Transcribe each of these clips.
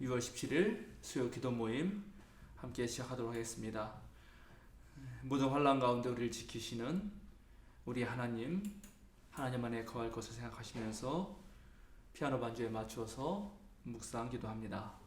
6월 17일 수요 기도 모임 함께 시작하도록 하겠습니다. 모든 환난 가운데 우리를 지키시는 우리 하나님 안에 거할 것을 생각하시면서 피아노 반주에 맞추어서 묵상 기도합니다.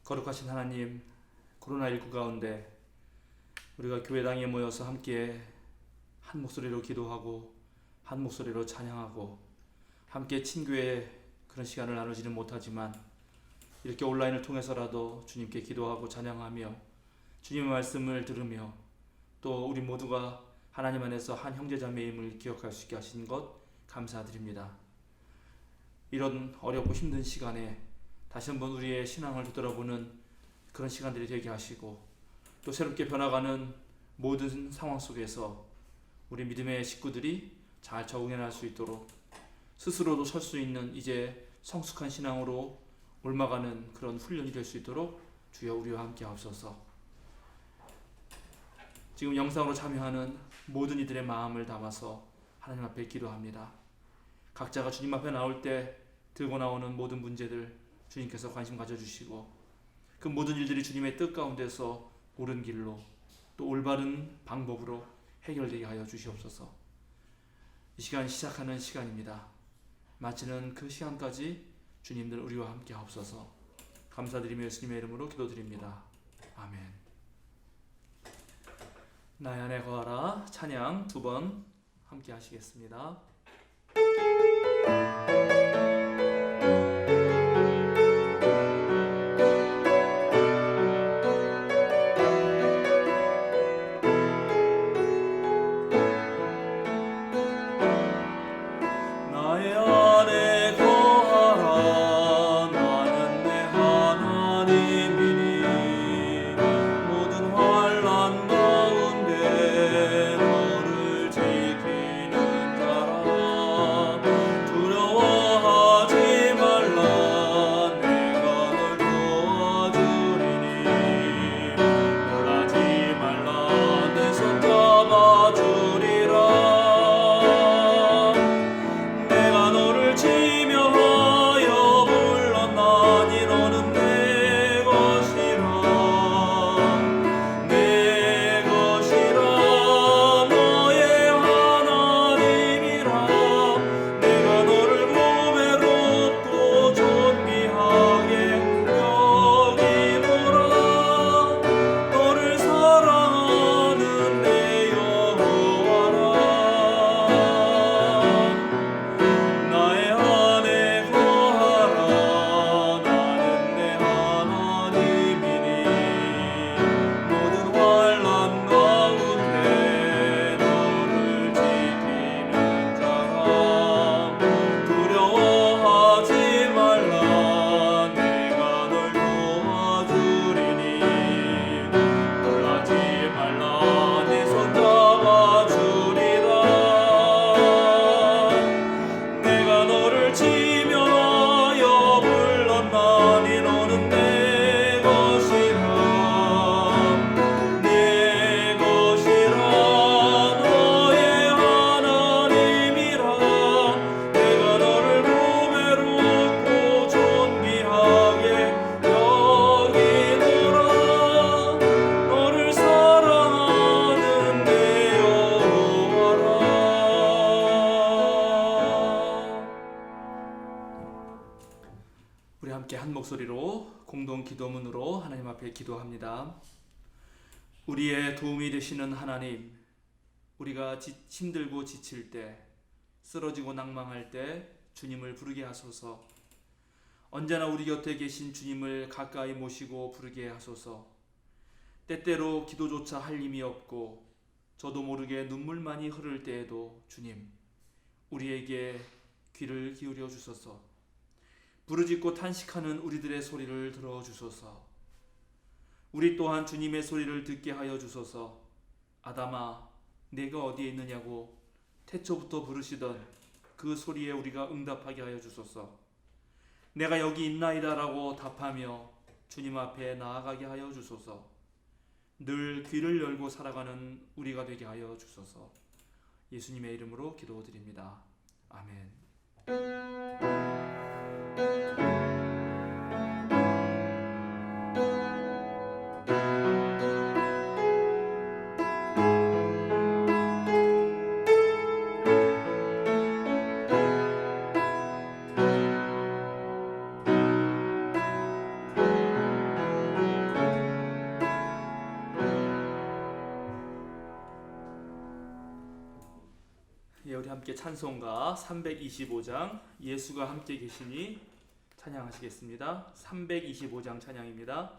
거룩하신 하나님, 코로나19 가운데 우리가 교회당에 모여서 함께 한 목소리로 기도하고 한 목소리로 찬양하고 함께 친교의 그런 시간을 나누지는 못하지만 이렇게 온라인을 통해서라도 주님께 기도하고 찬양하며 주님의 말씀을 들으며 또 우리 모두가 하나님 안에서 한 형제자매임을 기억할 수 있게 하신 것 감사드립니다. 이런 어렵고 힘든 시간에 다시 한번 우리의 신앙을 되돌아보는 그런 시간들이 되게 하시고 또 새롭게 변화가는 모든 상황 속에서 우리 믿음의 식구들이 잘 적응해 나갈 수 있도록 스스로도 설 수 있는 이제 성숙한 신앙으로 옮아가는 그런 훈련이 될 수 있도록 주여 우리와 함께 하옵소서. 지금 영상으로 참여하는 모든 이들의 마음을 담아서 하나님 앞에 기도합니다. 각자가 주님 앞에 나올 때 들고 나오는 모든 문제들 주님께서 관심 가져주시고 그 모든 일들이 주님의 뜻 가운데서 옳은 길로 또 올바른 방법으로 해결되게 하여 주시옵소서. 이 시간 시작하는 시간입니다. 마치는 그 시간까지 주님들 우리와 함께 하옵소서. 감사드리며 예수님의 이름으로 기도드립니다. 아멘. 나의 안에 거하라 찬양 2번 함께 하시겠습니다. 너를 지키는 자라 함께 한 목소리로 공동 기도문으로 하나님 앞에 기도합니다. 우리의 도움이 되시는 하나님, 우리가 힘들고 지칠 때, 쓰러지고 낭망할 때 주님을 부르게 하소서. 언제나 우리 곁에 계신 주님을 가까이 모시고 부르게 하소서. 때때로 기도조차 할 힘이 없고 저도 모르게 눈물만이 흐를 때에도 주님, 우리에게 귀를 기울여 주소서. 부르짖고 탄식하는 우리들의 소리를 들어주소서. 우리 또한 주님의 소리를 듣게 하여 주소서. 아담아, 내가 어디에 있느냐고 태초부터 부르시던 그 소리에 우리가 응답하게 하여 주소서. 내가 여기 있나이다 라고 답하며 주님 앞에 나아가게 하여 주소서. 늘 귀를 열고 살아가는 우리가 되게 하여 주소서. 예수님의 이름으로 기도드립니다. 아멘. 우리 함께 찬송가 325장 예수가 함께 계시니 찬양하시겠습니다. 325장 찬양입니다.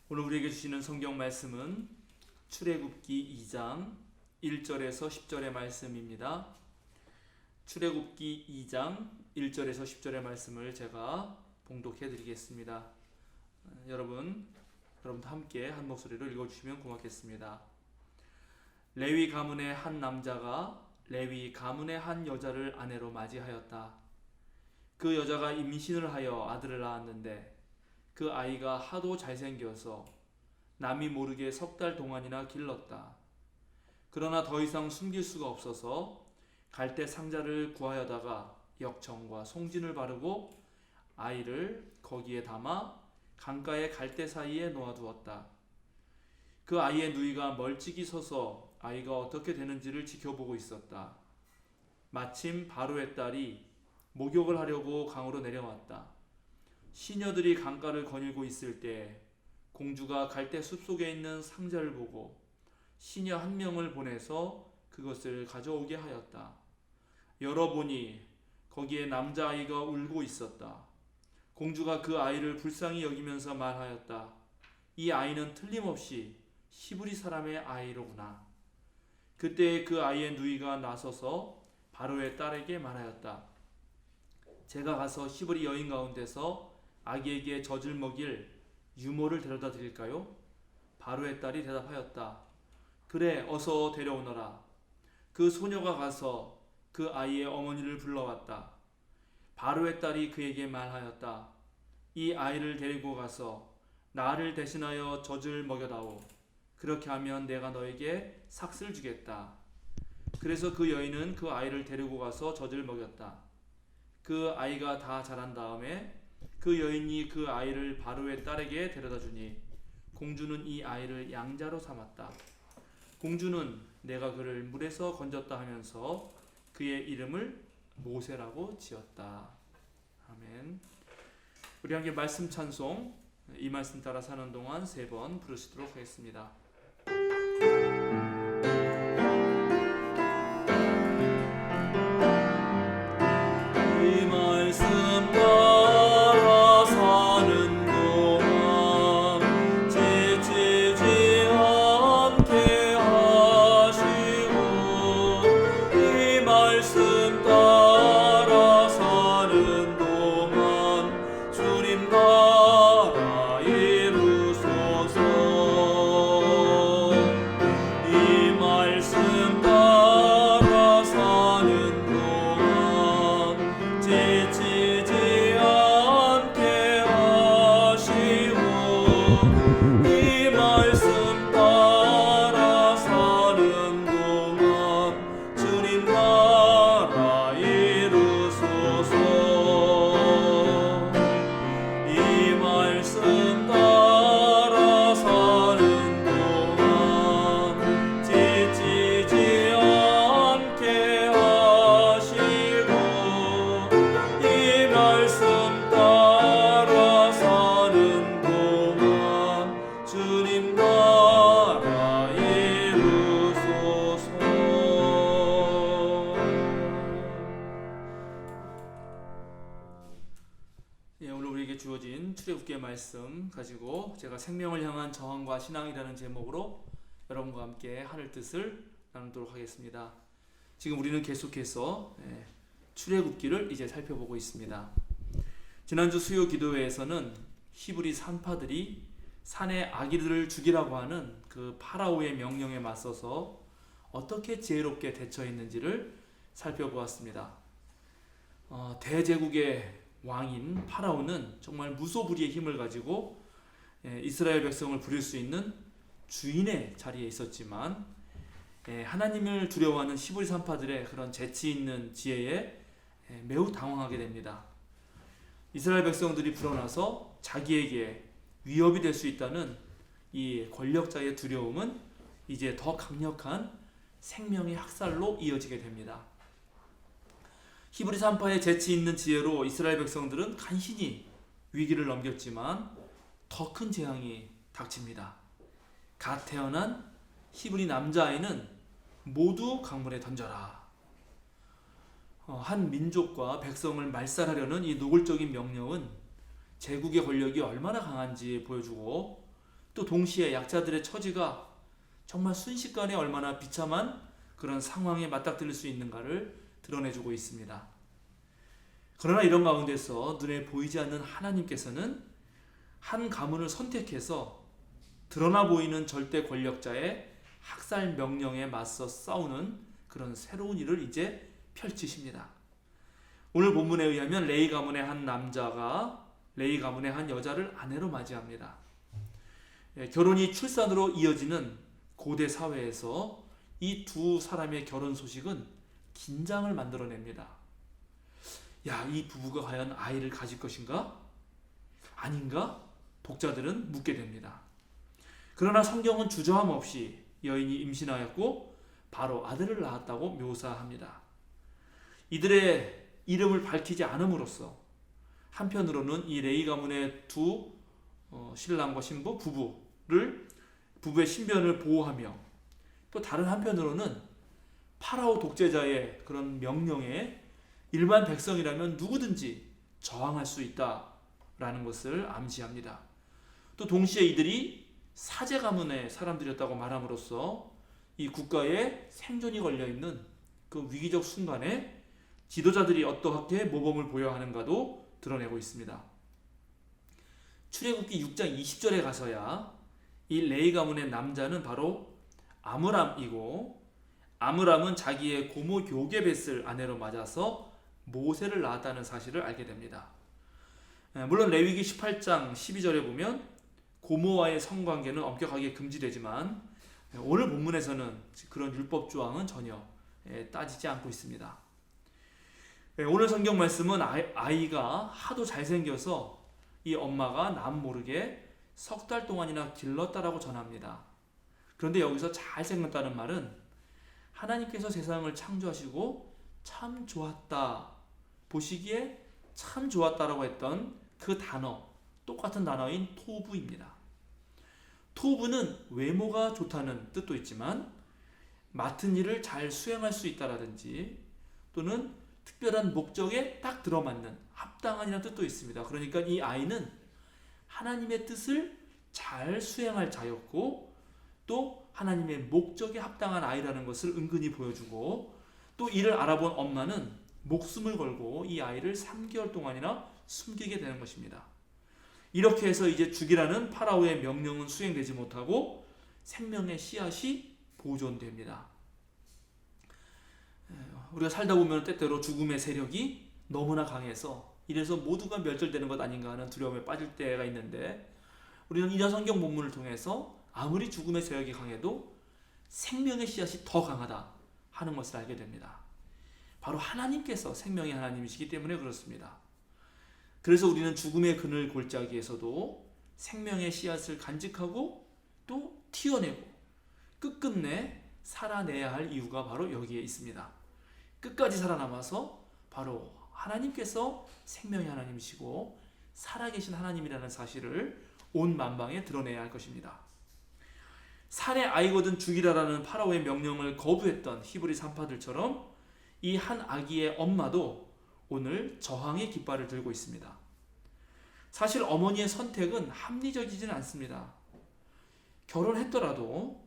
오늘 우리에게 주시는 성경 말씀은 출애굽기 2장 1절에서 10절의 말씀입니다. 출애굽기 2장 1절에서 10절의 말씀을 제가 봉독해 드리겠습니다. 여러분도 함께 한 목소리로 읽어주시면 고맙겠습니다. 레위 가문의 한 남자가 레위 가문의 한 여자를 아내로 맞이하였다. 그 여자가 임신을 하여 아들을 낳았는데 그 아이가 하도 잘생겨서 남이 모르게 3달 동안이나 길렀다. 그러나 더 이상 숨길 수가 없어서 갈대 상자를 구하여다가 역청과 송진을 바르고 아이를 거기에 담아 강가의 갈대 사이에 놓아두었다. 그 아이의 누이가 멀찍이 서서 아이가 어떻게 되는지를 지켜보고 있었다. 마침 바로의 딸이 목욕을 하려고 강으로 내려왔다. 시녀들이 강가를 거닐고 있을 때 공주가 갈대 숲속에 있는 상자를 보고 시녀 한 명을 보내서 그것을 가져오게 하였다. 열어보니 거기에 남자아이가 울고 있었다. 공주가 그 아이를 불쌍히 여기면서 말하였다. 이 아이는 틀림없이 히브리 사람의 아이로구나. 그때 그 아이의 누이가 나서서 바로의 딸에게 말하였다. 제가 가서 히브리 여인 가운데서 아기에게 젖을 먹일 유모를 데려다 드릴까요? 바로의 딸이 대답하였다. 그래, 어서 데려오너라. 그 소녀가 가서 그 아이의 어머니를 불러왔다. 바로의 딸이 그에게 말하였다. 이 아이를 데리고 가서 나를 대신하여 젖을 먹여다오. 그렇게 하면 내가 너에게 삭슬 주겠다. 그래서 그 여인은 그 아이를 데리고 가서 젖을 먹였다. 그 아이가 다 자란 다음에 그 여인이 그 아이를 바로의 딸에게 데려다 주니 공주는 이 아이를 양자로 삼았다. 공주는 내가 그를 물에서 건졌다 하면서 그의 이름을 모세라고 지었다. 아멘. 우리 함께 말씀 찬송, 이 말씀 따라 사는 동안 3번 부르시도록 하겠습니다. 이 말씀 따라 사는 동안 지치지 않게 하시고 이 말씀 따라 사는 동안 주님 나라 이루소서. 이 말씀 따라 사는 동안 지치지 않게 하시고 이 말씀 따라 사는 동안 주님 나라 이루소서. 이 말씀 따라 사는 동안 지치지 않게 하시고 이 말씀 따라 사는 동안 주님 나라 이루소서. 오늘 우리에게 주어진 출애굽기의 말씀 가지고 제가 생명을 향한 저항과 신앙이라는 제목으로 여러분과 함께 하늘 뜻을 나누도록 하겠습니다. 지금 우리는 계속해서 출애굽기를 이제 살펴보고 있습니다. 지난주 수요 기도회에서는 히브리 산파들이 산에 아기들을 죽이라고 하는 그 파라오의 명령에 맞서서 어떻게 지혜롭게 대처했는지를 살펴보았습니다. 대제국의 왕인 파라오는 정말 무소불위의 힘을 가지고 이스라엘 백성을 부릴 수 있는 주인의 자리에 있었지만 하나님을 두려워하는 히브리 산파들의 그런 재치 있는 지혜에 매우 당황하게 됩니다. 이스라엘 백성들이 불어나서 자기에게 위협이 될 수 있다는 이 권력자의 두려움은 이제 더 강력한 생명의 학살로 이어지게 됩니다. 히브리 산파의 재치 있는 지혜로 이스라엘 백성들은 간신히 위기를 넘겼지만 더 큰 재앙이 닥칩니다. 갓 태어난 히브리 남자아이는 모두 강물에 던져라. 한 민족과 백성을 말살하려는 이 노골적인 명령은 제국의 권력이 얼마나 강한지 보여주고 또 동시에 약자들의 처지가 정말 순식간에 얼마나 비참한 그런 상황에 맞닥뜨릴 수 있는가를 드러내주고 있습니다. 그러나 이런 가운데서 눈에 보이지 않는 하나님께서는 한 가문을 선택해서 드러나 보이는 절대 권력자의 학살 명령에 맞서 싸우는 그런 새로운 일을 이제 펼치십니다. 오늘 본문에 의하면 레위 가문의 한 남자가 레위 가문의 한 여자를 아내로 맞이합니다. 결혼이 출산으로 이어지는 고대 사회에서 이 두 사람의 결혼 소식은 긴장을 만들어냅니다. 야, 이 부부가 과연 아이를 가질 것인가? 아닌가? 독자들은 묻게 됩니다. 그러나 성경은 주저함 없이 여인이 임신하였고 바로 아들을 낳았다고 묘사합니다. 이들의 이름을 밝히지 않음으로써 한편으로는 이 레위 가문의 두 신랑과 신부 부부의 신변을 보호하며, 또 다른 한편으로는 파라오 독재자의 그런 명령에 일반 백성이라면 누구든지 저항할 수 있다라는 것을 암시합니다. 또 동시에 이들이 사제 가문의 사람들이었다고 말함으로써 이 국가의 생존이 걸려있는 그 위기적 순간에 지도자들이 어떠하게 모범을 보여야 하는가도 드러내고 있습니다. 출애굽기 6장 20절에 가서야 이 레위 가문의 남자는 바로 아므람이고, 아므람은 자기의 고모 요게벳을 아내로 맞아서 모세를 낳았다는 사실을 알게 됩니다. 물론 레위기 18장 12절에 보면 고모와의 성관계는 엄격하게 금지되지만 오늘 본문에서는 그런 율법 조항은 전혀 따지지 않고 있습니다. 오늘 성경 말씀은 아이가 하도 잘생겨서 이 엄마가 남 모르게 석 달 동안이나 길렀다라고 전합니다. 그런데 여기서 잘생겼다는 말은 하나님께서 세상을 창조하시고 참 좋았다, 보시기에 참 좋았다라고 했던 그 단어, 똑같은 단어인 토부입니다. 토부는 외모가 좋다는 뜻도 있지만 맡은 일을 잘 수행할 수 있다라든지 또는 특별한 목적에 딱 들어맞는 합당한이라는 뜻도 있습니다. 그러니까 이 아이는 하나님의 뜻을 잘 수행할 자였고 또 하나님의 목적에 합당한 아이라는 것을 은근히 보여주고, 또 이를 알아본 엄마는 목숨을 걸고 이 아이를 3개월 동안이나 숨기게 되는 것입니다. 이렇게 해서 이제 죽이라는 파라오의 명령은 수행되지 못하고 생명의 씨앗이 보존됩니다. 우리가 살다 보면 때때로 죽음의 세력이 너무나 강해서 이래서 모두가 멸절되는 것 아닌가 하는 두려움에 빠질 때가 있는데, 우리는 이런 성경 본문을 통해서 아무리 죽음의 세력이 강해도 생명의 씨앗이 더 강하다 하는 것을 알게 됩니다. 바로 하나님께서 생명의 하나님이시기 때문에 그렇습니다. 그래서 우리는 죽음의 그늘 골짜기에서도 생명의 씨앗을 간직하고 또 튀어내고 끝끝내 살아내야 할 이유가 바로 여기에 있습니다. 끝까지 살아남아서 바로 하나님께서 생명의 하나님이시고 살아계신 하나님이라는 사실을 온 만방에 드러내야 할 것입니다. 산의 아이거든 죽이라라는 파라오의 명령을 거부했던 히브리 산파들처럼 이 한 아기의 엄마도 오늘 저항의 깃발을 들고 있습니다. 사실 어머니의 선택은 합리적이지는 않습니다. 결혼했더라도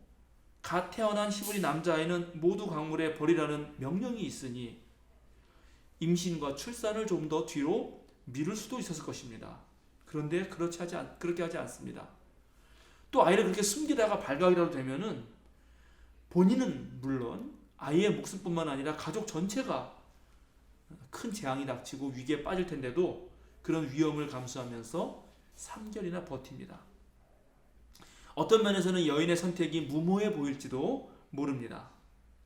갓 태어난 히브리 남자아이는 모두 강물에 버리라는 명령이 있으니 임신과 출산을 좀 더 뒤로 미룰 수도 있었을 것입니다. 그런데 그렇게 하지 않습니다. 또 아이를 그렇게 숨기다가 발각이라도 되면은 본인은 물론 아이의 목숨뿐만 아니라 가족 전체가 큰 재앙이 닥치고 위기에 빠질 텐데도 그런 위험을 감수하면서 3개월이나 버팁니다. 어떤 면에서는 여인의 선택이 무모해 보일지도 모릅니다.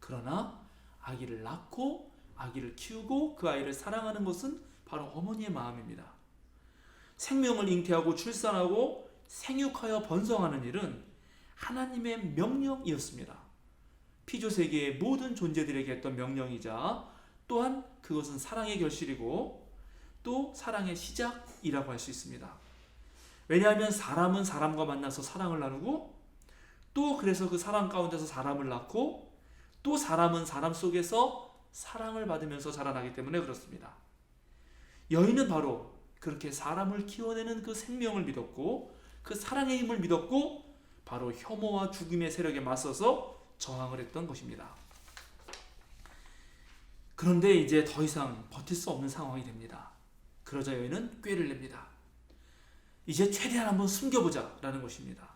그러나 아기를 낳고 아기를 키우고 그 아이를 사랑하는 것은 바로 어머니의 마음입니다. 생명을 잉태하고 출산하고 생육하여 번성하는 일은 하나님의 명령이었습니다. 피조세계의 모든 존재들에게 했던 명령이자 또한 그것은 사랑의 결실이고 또 사랑의 시작이라고 할 수 있습니다. 왜냐하면 사람은 사람과 만나서 사랑을 나누고 또 그래서 그 사랑 가운데서 사람을 낳고 또 사람은 사람 속에서 사랑을 받으면서 자라나기 때문에 그렇습니다. 여인은 바로 그렇게 사람을 키워내는 그 생명을 믿었고 그 사랑의 힘을 믿었고 바로 혐오와 죽음의 세력에 맞서서 저항을 했던 것입니다. 그런데 이제 더 이상 버틸 수 없는 상황이 됩니다. 그러자 여인은 꾀를 냅니다. 이제 최대한 한번 숨겨보자 라는 것입니다.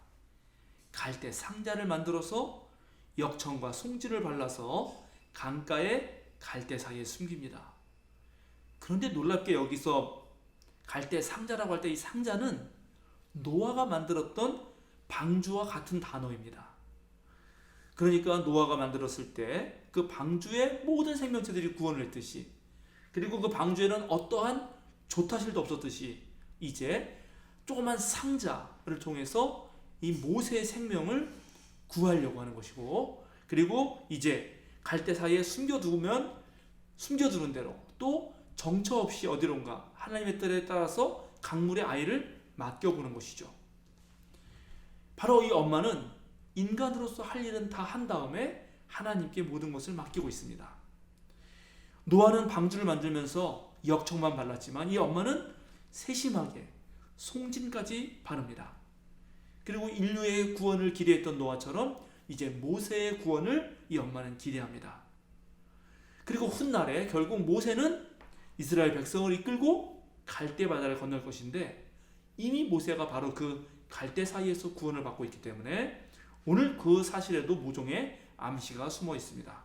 갈대 상자를 만들어서 역청과 송지를 발라서 강가의 갈대 사이에 숨깁니다. 그런데 놀랍게 여기서 갈대 상자라고 할 때 이 상자는 노아가 만들었던 방주와 같은 단어입니다. 그러니까 노아가 만들었을 때 그 방주에 모든 생명체들이 구원을 했듯이, 그리고 그 방주에는 어떠한 조타실도 없었듯이 이제 조그만 상자를 통해서 이 모세의 생명을 구하려고 하는 것이고, 그리고 이제 갈대 사이에 숨겨두는 대로 또 정처 없이 어디론가 하나님의 뜻에 따라서 강물의 아이를 맡겨보는 것이죠. 바로 이 엄마는 인간으로서 할 일은 다 한 다음에 하나님께 모든 것을 맡기고 있습니다. 노아는 방주를 만들면서 역청만 발랐지만 이 엄마는 세심하게 송진까지 바릅니다. 그리고 인류의 구원을 기대했던 노아처럼 이제 모세의 구원을 이 엄마는 기대합니다. 그리고 훗날에 결국 모세는 이스라엘 백성을 이끌고 갈대 바다를 건널 것인데, 이미 모세가 바로 그 갈대 사이에서 구원을 받고 있기 때문에 오늘 그 사실에도 모종의 암시가 숨어 있습니다.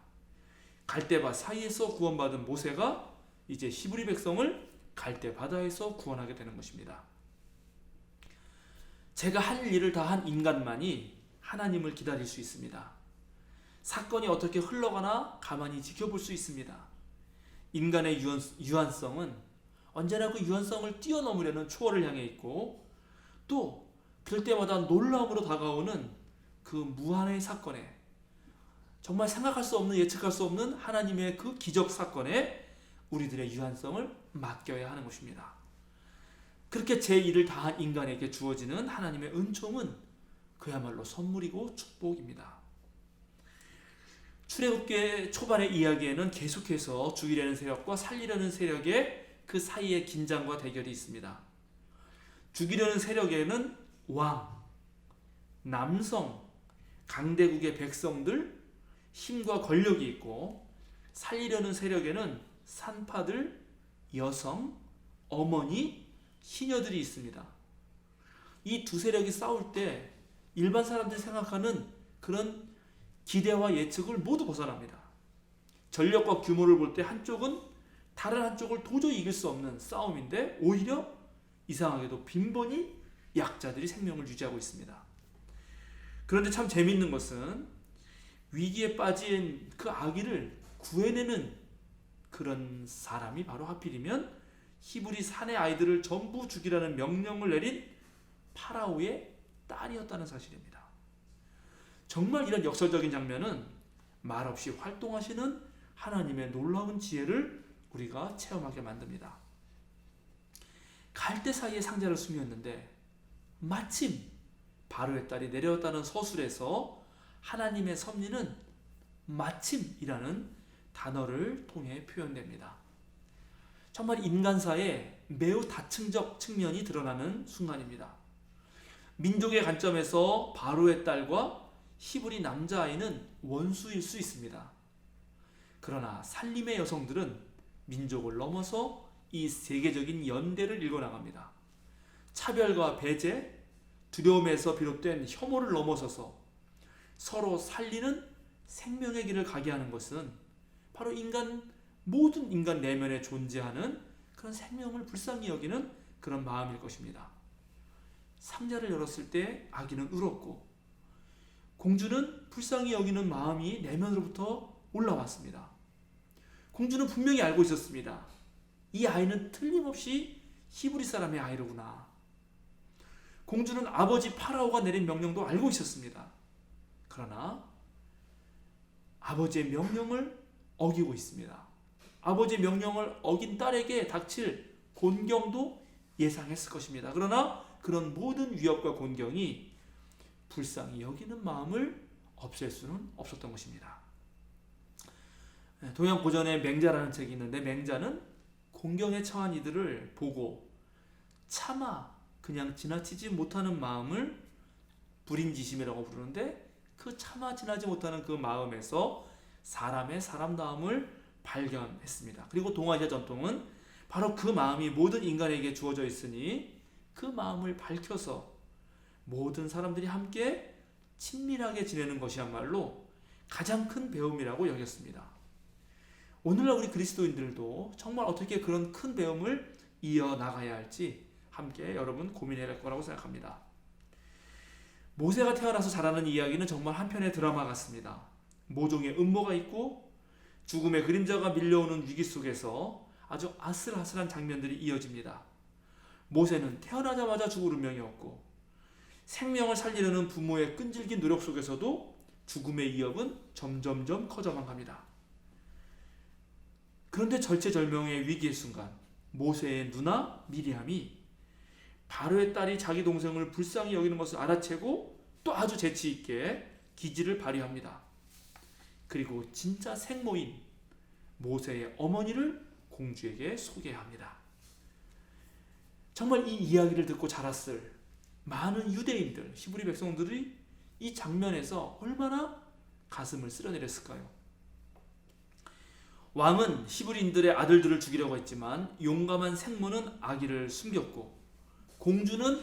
갈대바 사이에서 구원받은 모세가 이제 히브리 백성을 갈대 바다에서 구원하게 되는 것입니다. 제가 할 일을 다 한 인간만이 하나님을 기다릴 수 있습니다. 사건이 어떻게 흘러가나 가만히 지켜볼 수 있습니다. 인간의 유한성은 언제나 그 유한성을 뛰어넘으려는 초월을 향해 있고, 또 그럴 때마다 놀라움으로 다가오는 그 무한의 사건에, 정말 생각할 수 없는, 예측할 수 없는 하나님의 그 기적 사건에 우리들의 유한성을 맡겨야 하는 것입니다. 그렇게 제 일을 다한 인간에게 주어지는 하나님의 은총은 그야말로 선물이고 축복입니다. 출애굽기 초반의 이야기에는 계속해서 죽이려는 세력과 살리려는 세력의 그 사이의 긴장과 대결이 있습니다. 죽이려는 세력에는 왕, 남성, 강대국의 백성들, 힘과 권력이 있고, 살리려는 세력에는 산파들, 여성, 어머니, 시녀들이 있습니다. 이 두 세력이 싸울 때 일반 사람들이 생각하는 그런 기대와 예측을 모두 벗어납니다. 전력과 규모를 볼 때 한쪽은 다른 한쪽을 도저히 이길 수 없는 싸움인데, 오히려 이상하게도 빈번히 약자들이 생명을 유지하고 있습니다. 그런데 참 재미있는 것은 위기에 빠진 그 아기를 구해내는 그런 사람이 바로 하필이면 히브리 사내 아이들을 전부 죽이라는 명령을 내린 파라오의 딸이었다는 사실입니다. 정말 이런 역설적인 장면은 말없이 활동하시는 하나님의 놀라운 지혜를 우리가 체험하게 만듭니다. 갈대 사이에 상자를 숨겼는데 마침 바로의 딸이 내려왔다는 서술에서 하나님의 섭리는 마침이라는 단어를 통해 표현됩니다. 정말 인간사에 매우 다층적 측면이 드러나는 순간입니다. 민족의 관점에서 바로의 딸과 히브리 남자아이는 원수일 수 있습니다. 그러나 살림의 여성들은 민족을 넘어서 이 세계적인 연대를 일궈나갑니다. 차별과 배제, 두려움에서 비롯된 혐오를 넘어서서 서로 살리는 생명의 길을 가게 하는 것은 바로 모든 인간 내면에 존재하는 그런 생명을 불쌍히 여기는 그런 마음일 것입니다. 상자를 열었을 때 아기는 울었고, 공주는 불쌍히 여기는 마음이 내면으로부터 올라왔습니다. 공주는 분명히 알고 있었습니다. 이 아이는 틀림없이 히브리 사람의 아이로구나. 공주는 아버지 파라오가 내린 명령도 알고 있었습니다. 그러나 아버지의 명령을 어기고 있습니다. 아버지의 명령을 어긴 딸에게 닥칠 곤경도 예상했을 것입니다. 그러나 그런 모든 위협과 곤경이 불쌍히 여기는 마음을 없앨 수는 없었던 것입니다. 동양 고전에 맹자라는 책이 있는데, 맹자는 공경에 처한 이들을 보고 차마 그냥 지나치지 못하는 마음을 불인지심이라고 부르는데, 그 차마 지나지 못하는 그 마음에서 사람의 사람다움을 발견했습니다. 그리고 동아시아 전통은 바로 그 마음이 모든 인간에게 주어져 있으니 그 마음을 밝혀서 모든 사람들이 함께 친밀하게 지내는 것이야말로 가장 큰 배움이라고 여겼습니다. 오늘날 우리 그리스도인들도 정말 어떻게 그런 큰 배움을 이어나가야 할지 함께 여러분 고민해야 할 거라고 생각합니다. 모세가 태어나서 자라는 이야기는 정말 한편의 드라마 같습니다. 모종의 음모가 있고 죽음의 그림자가 밀려오는 위기 속에서 아주 아슬아슬한 장면들이 이어집니다. 모세는 태어나자마자 죽을 운명이었고 생명을 살리려는 부모의 끈질긴 노력 속에서도 죽음의 위협은 점점점 커져만 갑니다. 그런데 절체절명의 위기의 순간 모세의 누나 미리암이 바로의 딸이 자기 동생을 불쌍히 여기는 것을 알아채고 또 아주 재치 있게 기지를 발휘합니다. 그리고 진짜 생모인 모세의 어머니를 공주에게 소개합니다. 정말 이 이야기를 듣고 자랐을 많은 유대인들, 히브리 백성들이 이 장면에서 얼마나 가슴을 쓸어내렸을까요? 왕은 히브리인들의 아들들을 죽이려고 했지만 용감한 생모는 아기를 숨겼고 공주는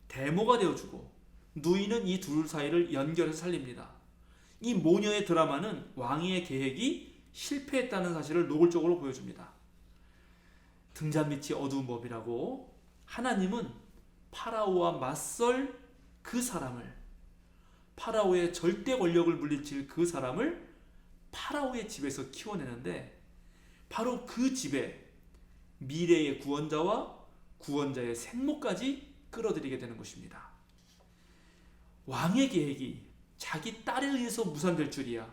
대모가 되어주고 누이는 이 둘 사이를 연결해서 살립니다. 이 모녀의 드라마는 왕의 계획이 실패했다는 사실을 노골적으로 보여줍니다. 등잔 밑이 어두운 법이라고 하나님은 파라오와 맞설 그 사람을, 파라오의 절대 권력을 물리칠 그 사람을 파라오의 집에서 키워내는데 바로 그 집에 미래의 구원자와 구원자의 생모까지 끌어들이게 되는 것입니다. 왕의 계획이 자기 딸에 의해서 무산될 줄이야.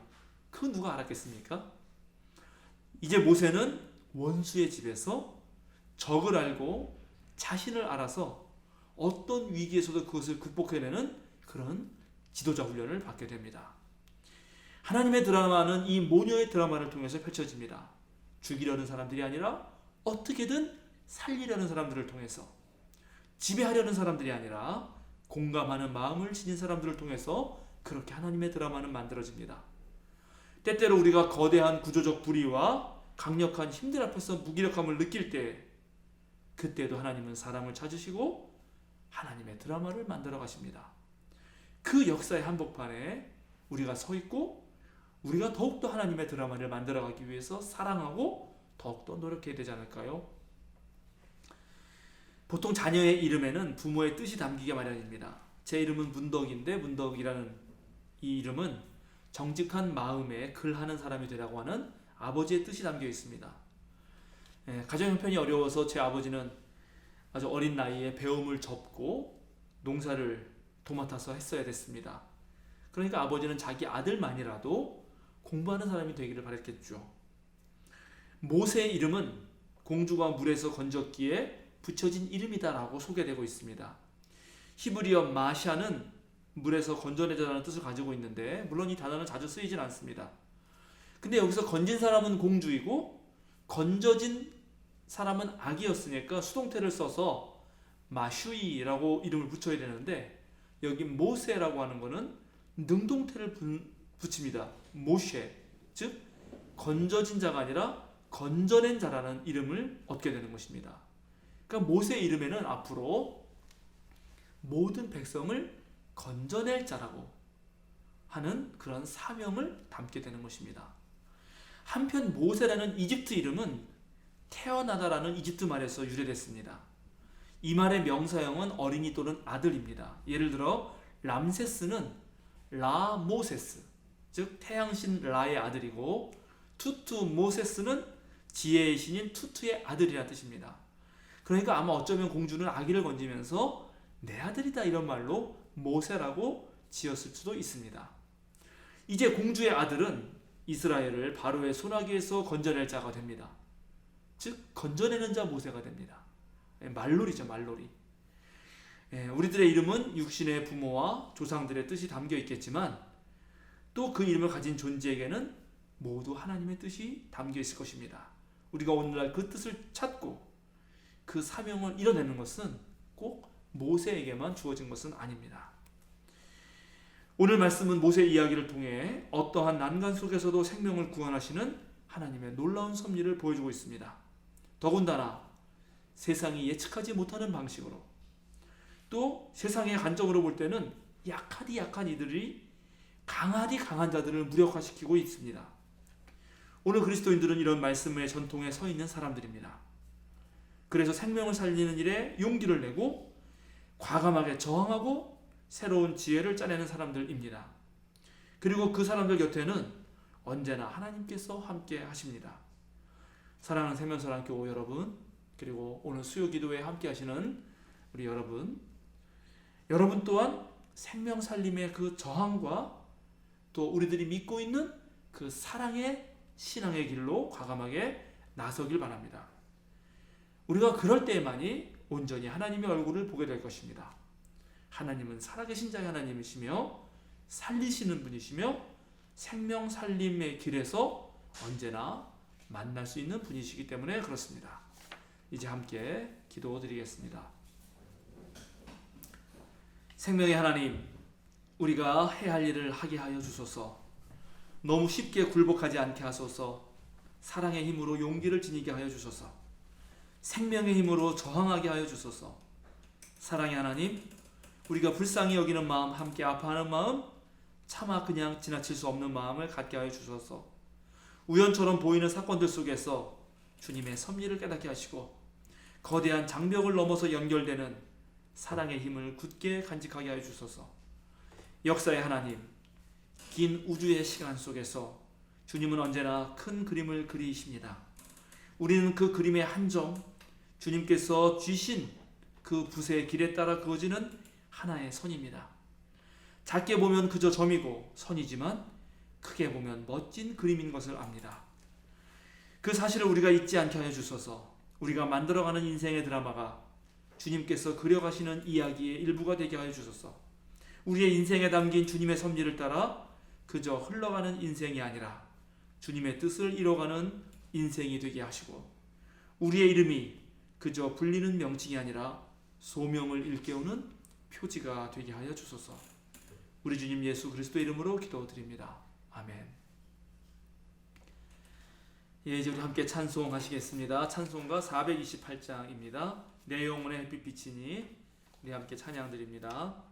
그건 누가 알았겠습니까? 이제 모세는 원수의 집에서 적을 알고 자신을 알아서 어떤 위기에서도 그것을 극복해내는 그런 지도자 훈련을 받게 됩니다. 하나님의 드라마는 이 모녀의 드라마를 통해서 펼쳐집니다. 죽이려는 사람들이 아니라 어떻게든 살리려는 사람들을 통해서, 지배하려는 사람들이 아니라 공감하는 마음을 지닌 사람들을 통해서 그렇게 하나님의 드라마는 만들어집니다. 때때로 우리가 거대한 구조적 불의와 강력한 힘들 앞에서 무기력함을 느낄 때 그때도 하나님은 사람을 찾으시고 하나님의 드라마를 만들어 가십니다. 그 역사의 한복판에 우리가 서 있고 우리가 더욱더 하나님의 드라마를 만들어 가기 위해서 사랑하고 더욱더 노력해야 되지 않을까요? 보통 자녀의 이름에는 부모의 뜻이 담기게 마련입니다. 제 이름은 문덕인데 문덕이라는 이 이름은 정직한 마음에 글하는 사람이 되라고 하는 아버지의 뜻이 담겨 있습니다. 가정 형편이 어려워서 제 아버지는 아주 어린 나이에 배움을 접고 농사를 도맡아서 했어야 됐습니다. 그러니까 아버지는 자기 아들만이라도 공부하는 사람이 되기를 바랬겠죠. 모세의 이름은 공주가 물에서 건졌기에 붙여진 이름이다라고 소개되고 있습니다. 히브리어 마샤는 물에서 건져내자라는 뜻을 가지고 있는데 물론 이 단어는 자주 쓰이진 않습니다. 근데 여기서 건진 사람은 공주이고 건져진 사람은 아기였으니까 수동태를 써서 마슈이라고 이름을 붙여야 되는데 여기 모세라고 하는 것은 능동태를 붙입니다. 모셰, 즉 건져진 자가 아니라 건져낸 자라는 이름을 얻게 되는 것입니다. 그러니까 모세의 이름에는 앞으로 모든 백성을 건져낼 자라고 하는 그런 사명을 담게 되는 것입니다. 한편 모세라는 이집트 이름은 태어나다라는 이집트 말에서 유래됐습니다. 이 말의 명사형은 어린이 또는 아들입니다. 예를 들어 람세스는 라모세스, 즉 태양신 라의 아들이고 투투 모세스는 지혜의 신인 투투의 아들이라는 뜻입니다. 그러니까 아마 어쩌면 공주는 아기를 건지면서 내 아들이다 이런 말로 모세라고 지었을 수도 있습니다. 이제 공주의 아들은 이스라엘을 바로의 손아귀에서 건져낼 자가 됩니다. 즉 건져내는 자 모세가 됩니다. 말놀이죠, 말놀이. 우리들의 이름은 육신의 부모와 조상들의 뜻이 담겨 있겠지만 또 그 이름을 가진 존재에게는 모두 하나님의 뜻이 담겨 있을 것입니다. 우리가 오늘날 그 뜻을 찾고 그 사명을 이뤄내는 것은 꼭 모세에게만 주어진 것은 아닙니다. 오늘 말씀은 모세 이야기를 통해 어떠한 난간 속에서도 생명을 구원하시는 하나님의 놀라운 섭리를 보여주고 있습니다. 더군다나 세상이 예측하지 못하는 방식으로 또 세상의 관점으로 볼 때는 약하디 약한 이들이 강하디 강한 자들을 무력화시키고 있습니다. 오늘 그리스도인들은 이런 말씀의 전통에 서 있는 사람들입니다. 그래서 생명을 살리는 일에 용기를 내고 과감하게 저항하고 새로운 지혜를 짜내는 사람들입니다. 그리고 그 사람들 곁에는 언제나 하나님께서 함께 하십니다. 사랑하는 생명사랑교회 여러분, 그리고 오늘 수요 기도회에 함께 하시는 우리 여러분 또한 생명 살림의 그 저항과 또 우리들이 믿고 있는 그 사랑의 신앙의 길로 과감하게 나서길 바랍니다. 우리가 그럴 때만이 온전히 하나님의 얼굴을 보게 될 것입니다. 하나님은 살아계신 자의 하나님이시며 살리시는 분이시며 생명 살림의 길에서 언제나 만날 수 있는 분이시기 때문에 그렇습니다. 이제 함께 기도드리겠습니다. 생명의 하나님, 우리가 해야 할 일을 하게 하여 주소서. 너무 쉽게 굴복하지 않게 하소서. 사랑의 힘으로 용기를 지니게 하여 주소서. 생명의 힘으로 저항하게 하여 주소서. 사랑의 하나님, 우리가 불쌍히 여기는 마음, 함께 아파하는 마음, 차마 그냥 지나칠 수 없는 마음을 갖게 하여 주소서. 우연처럼 보이는 사건들 속에서 주님의 섭리를 깨닫게 하시고 거대한 장벽을 넘어서 연결되는 사랑의 힘을 굳게 간직하게 하여 주소서. 역사의 하나님, 긴 우주의 시간 속에서 주님은 언제나 큰 그림을 그리십니다. 우리는 그 그림의 한 점, 주님께서 쥐신 그 붓의 길에 따라 그어지는 하나의 선입니다. 작게 보면 그저 점이고 선이지만 크게 보면 멋진 그림인 것을 압니다. 그 사실을 우리가 잊지 않게 하여 주소서. 우리가 만들어가는 인생의 드라마가 주님께서 그려가시는 이야기의 일부가 되게 하여 주소서. 우리의 인생에 담긴 주님의 섭리를 따라 그저 흘러가는 인생이 아니라 주님의 뜻을 이뤄가는 인생이 되게 하시고 우리의 이름이 그저 불리는 명칭이 아니라 소명을 일깨우는 표지가 되게 하여 주소서. 우리 주님 예수 그리스도 이름으로 기도드립니다. 아멘. 예, 이제 우리 함께 찬송하시겠습니다. 찬송가 428장입니다. 내 영혼의 햇빛 비치니. 우리 함께 찬양 드립니다.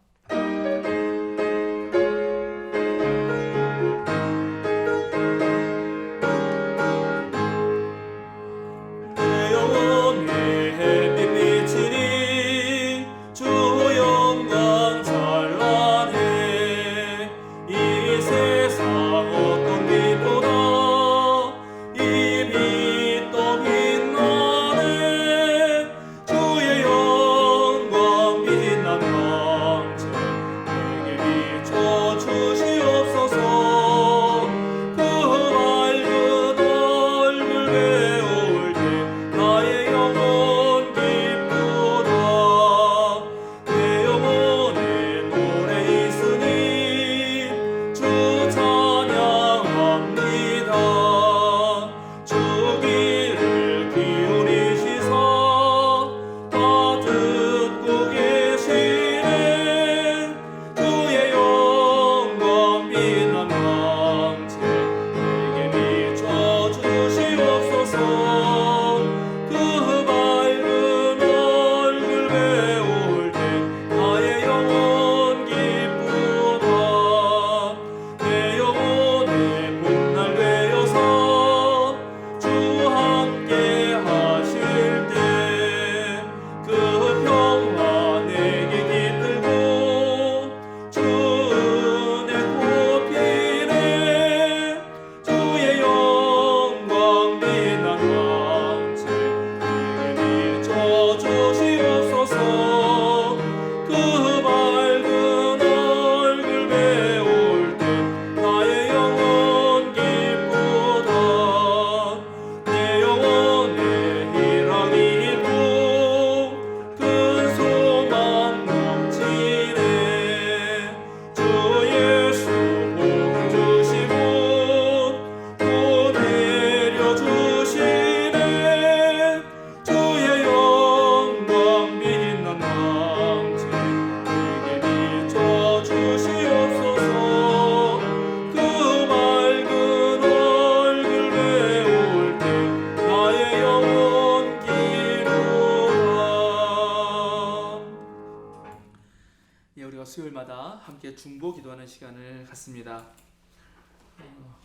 수요일마다 함께 중보 기도하는 시간을 갖습니다.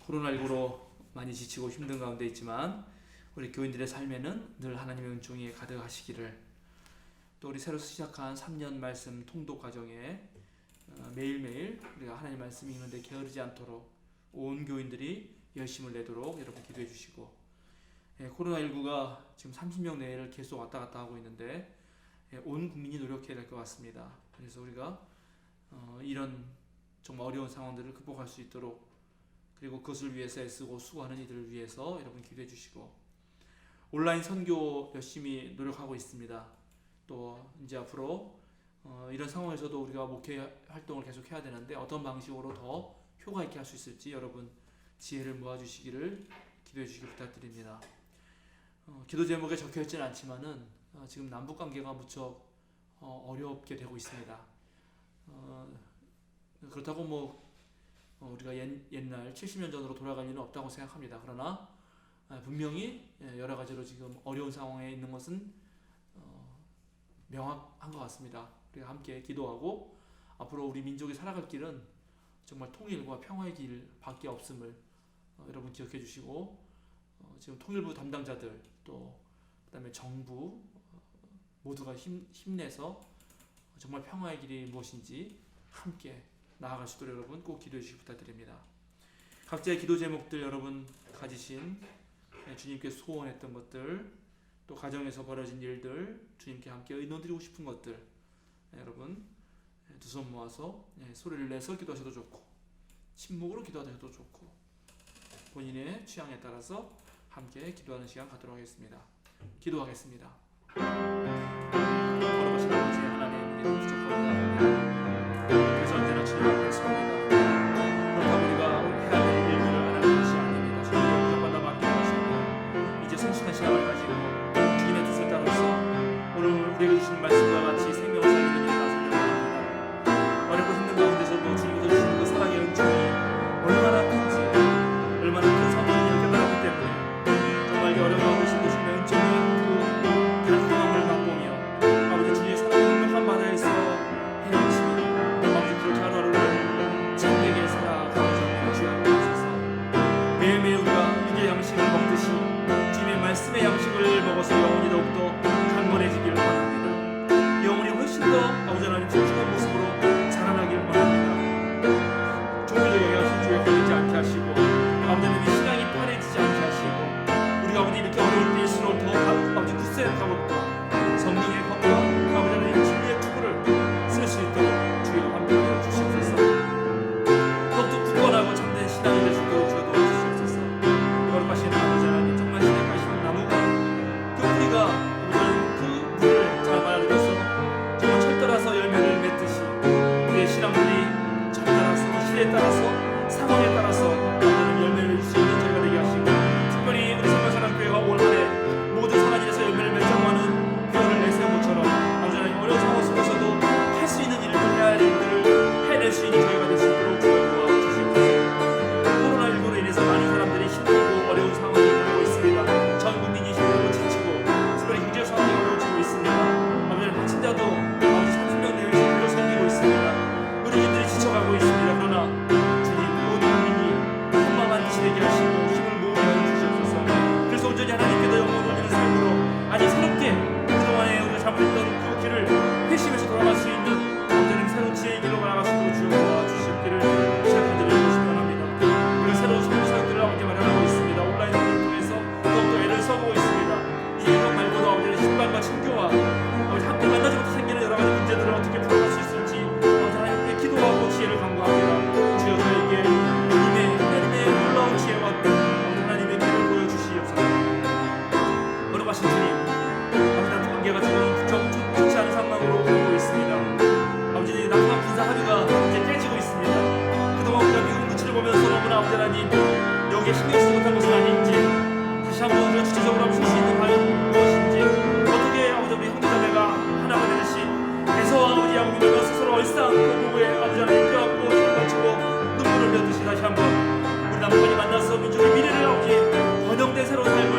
코로나19로 많이 지치고 힘든 가운데 있지만 우리 교인들의 삶에는 늘 하나님의 은총이 가득하시기를, 또 우리 새로 시작한 3년 말씀 통독 과정에 매일매일 우리가 하나님 말씀 읽는데 게으르지 않도록 온 교인들이 열심을 내도록 여러분 기도해 주시고, 코로나19가 지금 30명 내외를 계속 왔다 갔다 하고 있는데 온 국민이 노력해야 될 것 같습니다. 그래서 우리가 이런 정말 어려운 상황들을 극복할 수 있도록, 그리고 그것을 위해서 애쓰고 수고하는 이들을 위해서 여러분 기도해 주시고, 온라인 선교 열심히 노력하고 있습니다. 또 이제 앞으로 이런 상황에서도 우리가 목회 활동을 계속 해야 되는데 어떤 방식으로 더 효과 있게 할 수 있을지 여러분 지혜를 모아주시기를 기도해 주시기 부탁드립니다. 기도 제목에 적혀 있지는 않지만은 지금 남북 관계가 무척 어렵게 되고 있습니다. 그렇다고 우리가 옛날 70년 전으로 돌아갈 일은 없다고 생각합니다. 그러나 분명히 여러 가지로 지금 어려운 상황에 있는 것은 명확한 것 같습니다. 우리가 함께 기도하고 앞으로 우리 민족이 살아갈 길은 정말 통일과 평화의 길밖에 없음을 여러분 기억해 주시고, 지금 통일부 담당자들 또 그다음에 정부 모두가 힘내서 정말 평화의 길이 무엇인지 함께 나아갈 수 있도록 여러분 꼭 기도해 주시기 부탁드립니다. 각자의 기도 제목들 여러분 가지신 주님께 소원했던 것들, 또 가정에서 벌어진 일들, 주님께 함께 의논드리고 싶은 것들, 여러분 두 손 모아서 소리를 내서 기도하셔도 좋고 침묵으로 기도하셔도 좋고 본인의 취향에 따라서 함께 기도하는 시간 갖도록 하겠습니다. 기도하겠습니다. 걸어가신 아버지 하나님, 우리는 부족합니다. 그래서 언제나 주님 앞에 섭니다. 그렇다고 우리가 해야 될 일들을 안 하는 것이 아닙니다. 주님의 부족하다 맡겨주시고 이제 성실한 시간을 가지고 주님의 뜻을 따라서 오늘 우리에게 주신 말씀과 같이 생명을 살리는 일을 나서려고 합니다. 어렵고 힘든 가운데서도 주님께서 주신 그 사랑의 은총이 얼마나 큰지, 얼마나 큰 선물인지를 깨달았기 때문에 정말 이 어려운 가운데서도 주님의 은총이 그 단순함을 맛보며 아버지 주님의 사랑의 넉넉한 바다에 있어 헤엄치며 아버지 그렇게 하루하루를 참되게 살아가는 주여 주옵소서. 매일매일 우리가 육의 양식을 먹듯이 주님의 말씀의 양식을 먹어서 영혼이 더욱더 강건해지기를 원합니다. 영혼이 훨씬 더 아버지 하나님 성숙한 모습으로 자라나길 원합니다. 종교적 영향을 주에 걸리지 않게 하시고 아버지 하나님의 신앙이 파래지지 않게 하시고 우리가 아버지 이렇게 어려울 때일수록 더 아버지 굳센 가복과 성령의 검과 아버지 하나님 진리의 투구를 쓸 수 있도록 주여 함께해 주시옵소서. 더욱더 굳건하고 참된 신앙이 될 수 있도록 주여 도와주시옵소서. 거룩하신 아버지 하나님, 정말 시대가시는 나무가 그 뿌리가 그 물을 잘 말아들여서 정말 철따라서 열매를 맺듯이 우리의 신앙들이 철따라서 시대에 따라서 상황에 따라서 열매를 맺을 수 있는 저희가 되게 하시고, 특별히 우리 생명사랑교회가 올 한해 모든 선한일에서 열매를 맺자고 하는 표현을 내세운 것처럼 아버지 하나님 어려운 상황 속에서도 할 수 있는 일들, 해야 할 일들을 해낼 수 있는 저희가 될 수 있도록 주여 도와주시옵소서. 코로나19로 인해서 많은 사람들이 힘들고 어려운 상황을 보내고 있습니다. 전 국민이 힘들고 지치고 특별히 경제 상황이 어려워지고 있습니다. 아버지 확진자도 아버지 30명 내외 실로 생기고 있습니다. 의료진들이 지쳐가고 있습니다. 그러나 주님, 온 국민이 한마음한 뜻이 되게 하시고 힘을 모으게 해주시옵소서. 그래서 온전히 하나님께도 영광을 돌리는 삶으로, 아니 새롭게 그동안에 우리가 잘못했던 그 길을 회심해서 돌아갈 수 있는 온전히 새로운 지혜의 길로 나아갈 수 있도록 주여 도와주시기를 시작해드리고 싶어합니다. 우리가 새로운 선교사역들을 아버지 마련하고 있습니다. 온라인 선교를 통해서 더욱더 애를 써보고 있습니다. 이제 이것 말고도 아버지는 신방과 친교와 아버지 함께 만나지 못해 생기는 여러 가지 문제들을 어떻게 풀어갈 수 있을지 아버지 하나님께 기도하고 지혜를 간구합니다. 주여 저에게 하나님의 놀라운 지혜와 하나님의 길을 보여주시옵소서. 거룩하신 주님, 아버지 남북 관계가 지금 좋지 않은 상황으로 가고 있습니다. 아버지 남북 군사 합의가 이제 깨지고 있습니다. 그동안 우리가 미국 눈치를 보면서 너무나 아버지 하나님 여기에 신경 쓰지 못한 것은 아닌지, 다시 한번 우리가 주체적으로 한번 설 수 있는 과연 무엇인지, 어떻게 아버지 우리 형제자매가 하나가 되듯이 에서와 아버지 야곱이 스스로 얼싸안고 보고에 아버지 하나님 껴안고 힘을 거치고 눈물을 흘렸듯이 다시 한번 우리 남북한이 만나서 민족의 미래를 아버지 번영된 새로운 삶을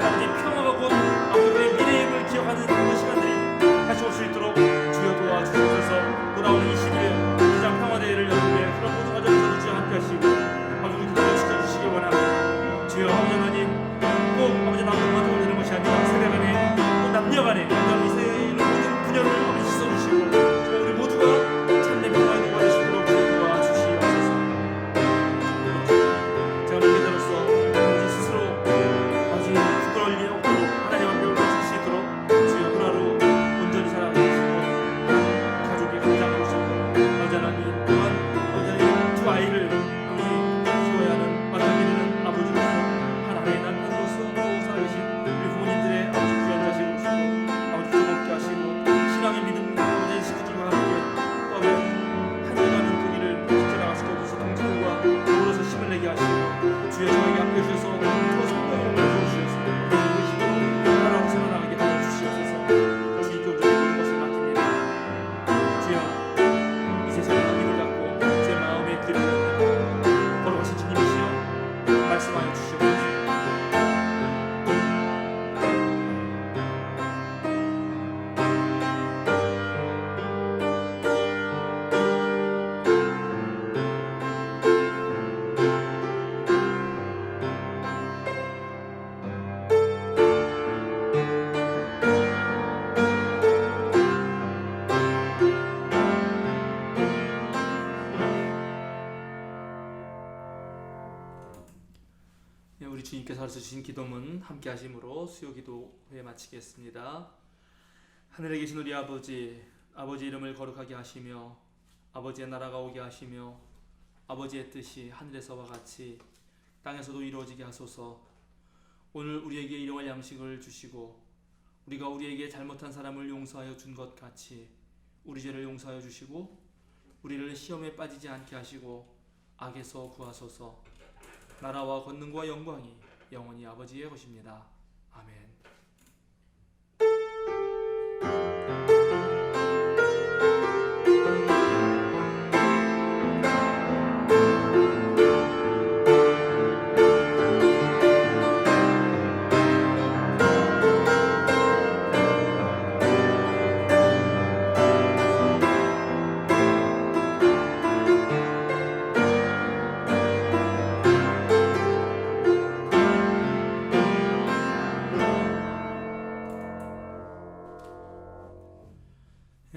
아버지 평화가 곧 아버지 우리의 미래임을 기억하는 그런 시간들이 다시 올 수 있도록 주여 도와주셔서 돌아오는 21일 기장 평화대회를 여는데 그런 모든 과정에서도 주여 함께 하시고 아버지 우리 기도를 지켜주시기 원합니다. 주여 아버지 하나님 꼭 아버지 남북만 도움 되는 것이 아니라 세대간에 또 남녀간에 이 세계의 모든 분야를 아버지 씻어주시고 주여 우리 모두가 참된 평화의 도가 되시도록 도와주시옵소서. 제가 우리 교자로서 아버지 스스로 아버지 부끄러울 일이 없도록 하나님 앞에 올라설 수 있도록 주여 하루하루 온전히 살아 주님께서 가르쳐 주신 기도문 함께 하심으로 수요 기도회 마치겠습니다. 하늘에 계신 우리 아버지, 아버지 이름을 거룩하게 하시며 아버지의 나라가 오게 하시며 아버지의 뜻이 하늘에서와 같이 땅에서도 이루어지게 하소서. 오늘 우리에게 일용할 양식을 주시고 우리가 우리에게 잘못한 사람을 용서하여 준 것 같이 우리 죄를 용서하여 주시고 우리를 시험에 빠지지 않게 하시고 악에서 구하소서. 나라와 권능과 영광이 영원히 아버지의 것입니다. 아멘.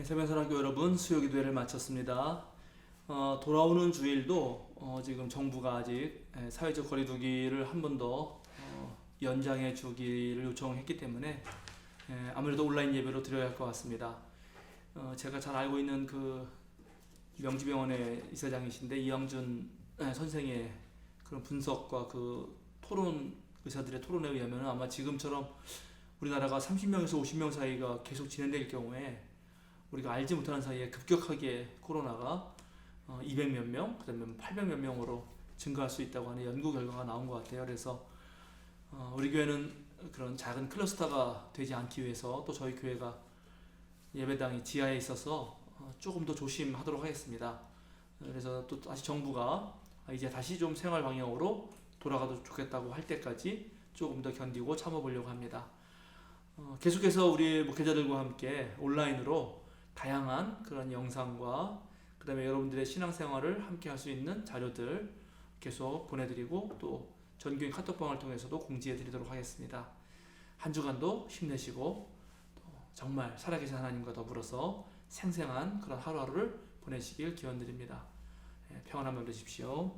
세변사랑교 여러분, 수요기도회를 마쳤습니다. 돌아오는 주일도 지금 정부가 아직 사회적 거리두기를 한 번 더 연장해 주기를 요청했기 때문에 아무래도 온라인 예배로 드려야 할 것 같습니다. 제가 잘 알고 있는 그 명지병원의 이사장이신데 이영준 선생의 그런 분석과 그 토론, 의사들의 토론에 의하면 아마 지금처럼 우리나라가 30명에서 50명 사이가 계속 진행될 경우에 우리가 알지 못하는 사이에 급격하게 코로나가 200몇 명, 그 다음에 800몇 명으로 증가할 수 있다고 하는 연구 결과가 나온 것 같아요. 그래서 우리 교회는 그런 작은 클러스터가 되지 않기 위해서 또 저희 교회가 예배당이 지하에 있어서 조금 더 조심하도록 하겠습니다. 그래서 또 다시 정부가 이제 다시 좀 생활 방향으로 돌아가도 좋겠다고 할 때까지 조금 더 견디고 참아보려고 합니다. 계속해서 우리 목회자들과 함께 온라인으로 다양한 그런 영상과 그 다음에 여러분들의 신앙생활을 함께 할 수 있는 자료들 계속 보내드리고 또 전교인 카톡방을 통해서도 공지해 드리도록 하겠습니다. 한 주간도 힘내시고 또 정말 살아계신 하나님과 더불어서 생생한 그런 하루하루를 보내시길 기원드립니다. 평안한 밤 되십시오.